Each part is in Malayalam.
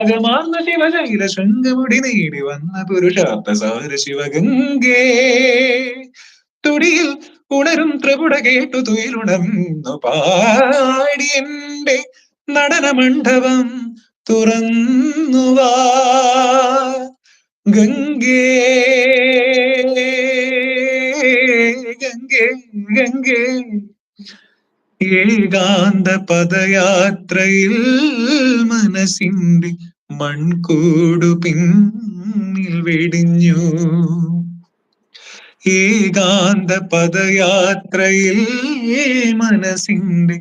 രാഗമാർന്ന ശിവശൈല ശൃംഗമുടി നേടി വന്ന പുരുഷാർത്ഥ സാര ശിവഗംഗേ തുടിയിൽ ഉണരും ത്രിപുട കേട്ടു തുയിലുണർന്നു പാടി എന്റെ നടന മണ്ഡപം തുറന്നുവാ ഗംഗേ ഗംഗേ ഗംഗേ ഏകാന്ത പദയാത്രയിൽ മനസ്സിന്റെ മൺകൂടു പിന്നിൽ വെടിഞ്ഞു ഏകാന്ത പദയാത്രയിൽ മനസ്സിന്റെ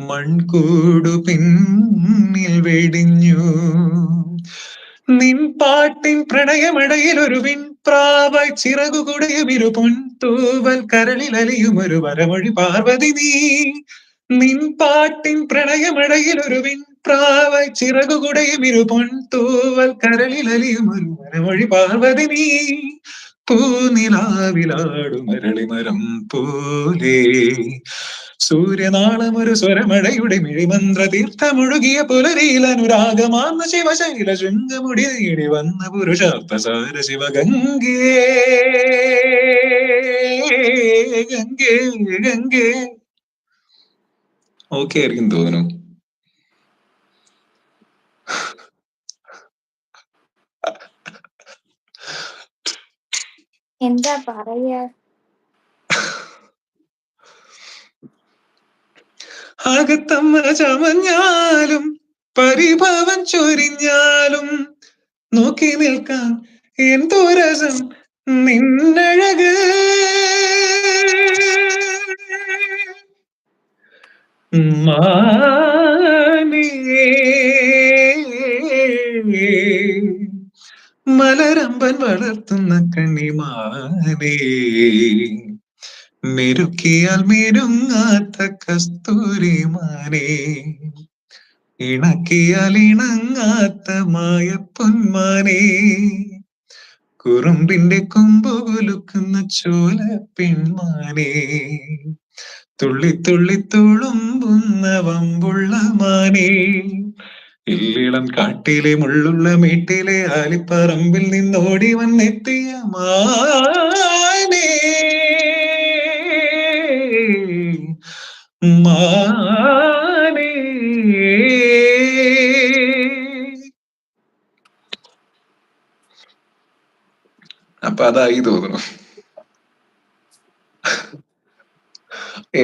മൺകൂടു പിന്നിൽ വെടിഞ്ഞു നിൻ പാട്ടിൻ പ്രണയമടയിൽ ഒരു വിൺപ്രാവായി ചിറകുകുടയും ഇരു പൊൻതൂവൽ കരളിൽ അലിയും ഒരു വരമൊഴി പാർവതി നീ നിൻ പാട്ടിൻ പ്രണയമടയിൽ ഒരു വിൺപ്രാവായി ചിറകുകുടയും ഇരു പൊൻതൂവൽ കരളിൽ അലിയും ഒരു വരമൊഴി പാർവതി നീ പൂനിലാവിലാടും അരളിമരം പോലെ സൂര്യനാളമൊരു സ്വരമഴയുടെ മിഴിമന്ത്ര തീർത്ഥമൊഴുകിയ പുലരിയിൽ അനുരാഗമാർന്ന ശിവശൈല ശൃംഗമുടി നേടി വന്ന പുരുഷാർത്ഥ സാര ശിവഗംഗേ ഗംഗേ ഗംഗേ ഓക്കെ ആയിരിക്കും തോന്നുന്നു. എന്താ പറയാ, അകത്തമ്മ ചമഞ്ഞാലും പരിഭവം ചൊരിഞ്ഞാലും നോക്കി നിൽക്കാൻ എന്തോ രസം നിന്നഴക് മാനേ മലരമ്പൻ വളർത്തുന്ന കണ്ണിമാനേ മെരുക്കിയാൽ മെരുങ്ങാത്ത കസ്തൂരി മാനേ ഇണക്കിയാൽ ഇണങ്ങാത്ത മായ പൊന്മാനേ കുറുമ്പിന്റെ കൊമ്പു കുലുക്കുന്ന ചോല പെൺമാനേ തുള്ളി തുള്ളി തുളുമ്പുന്ന വമ്പുള്ള മാനേ ഇല്ലിളം കാട്ടിലെ മുള്ളുള്ള വീട്ടിലെ ആലിപ്പറമ്പിൽ നിന്നോടി വന്നെത്തിയ മാനേ മാനേ. അപ്പൊ അതായി തോന്നുന്നു.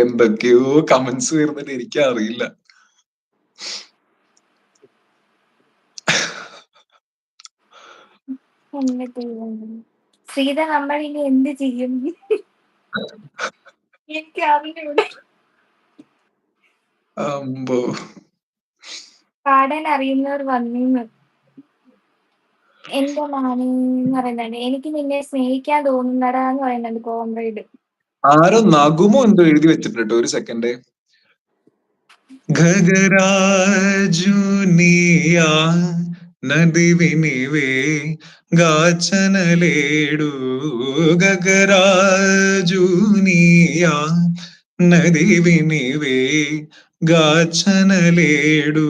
എന്തൊക്കെയോ കമന്റ്സ് വരുന്നിട്ട് എനിക്കറിയില്ല. സീത നമ്മൾ ഇനി എന്ത് ചെയ്യും? എനിക്ക് അറിഞ്ഞൂടെ. അമ്പോ പാടാൻ അറിയുന്നവർ വന്നു. എന്റെ മാനെന്ന് പറയുന്നുണ്ട്, എനിക്ക് നിന്നെ സ്നേഹിക്കാൻ തോന്നുന്നടാ എന്ന് പറയുന്നുണ്ട് കോംറേഡ്. ആരോ നഗുമോ എന്തോ എഴുതി വെച്ചിട്ടുണ്ട്. ഒരു സെക്കൻഡ്. గగరాజునియా నది వినివే గాచనలేడు గగరాజునియా నది వినివే గాచనలేడు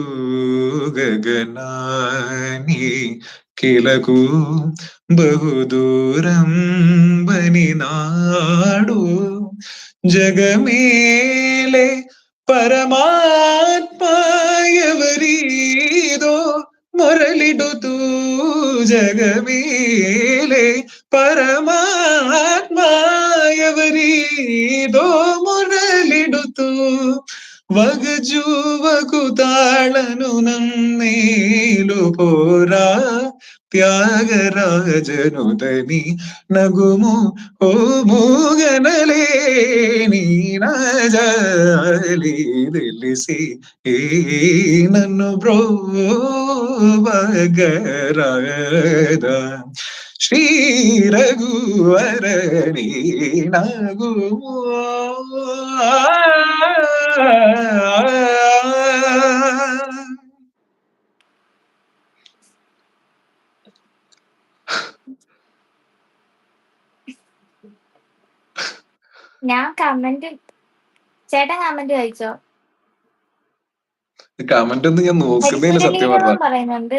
గగనాని కిలకు బహుదూరం బనినాడు జగమేలే పరమాత్మాయవరీదో మొరలిడుతూ జగమేలే పరమాత్మాయవరీదో మొరలిడుతూ వగజువకు తాళను నన్నేలు పోరా త్యాగరాజనుదని నగుము ఓ మూగనలే నీనాజాలి తెలిసి ఏ నన్ను బ్రోవగరాద శ్రీ రఘువరణి నగుము. ഞാൻ കമന്റ്, ചേട്ടൻ കമന്റ് വായിച്ചോ? കമന്റ് ഒന്നും ഞാൻ നോക്കുന്നതിന് സത്യം പറഞ്ഞ പറയുന്നുണ്ട്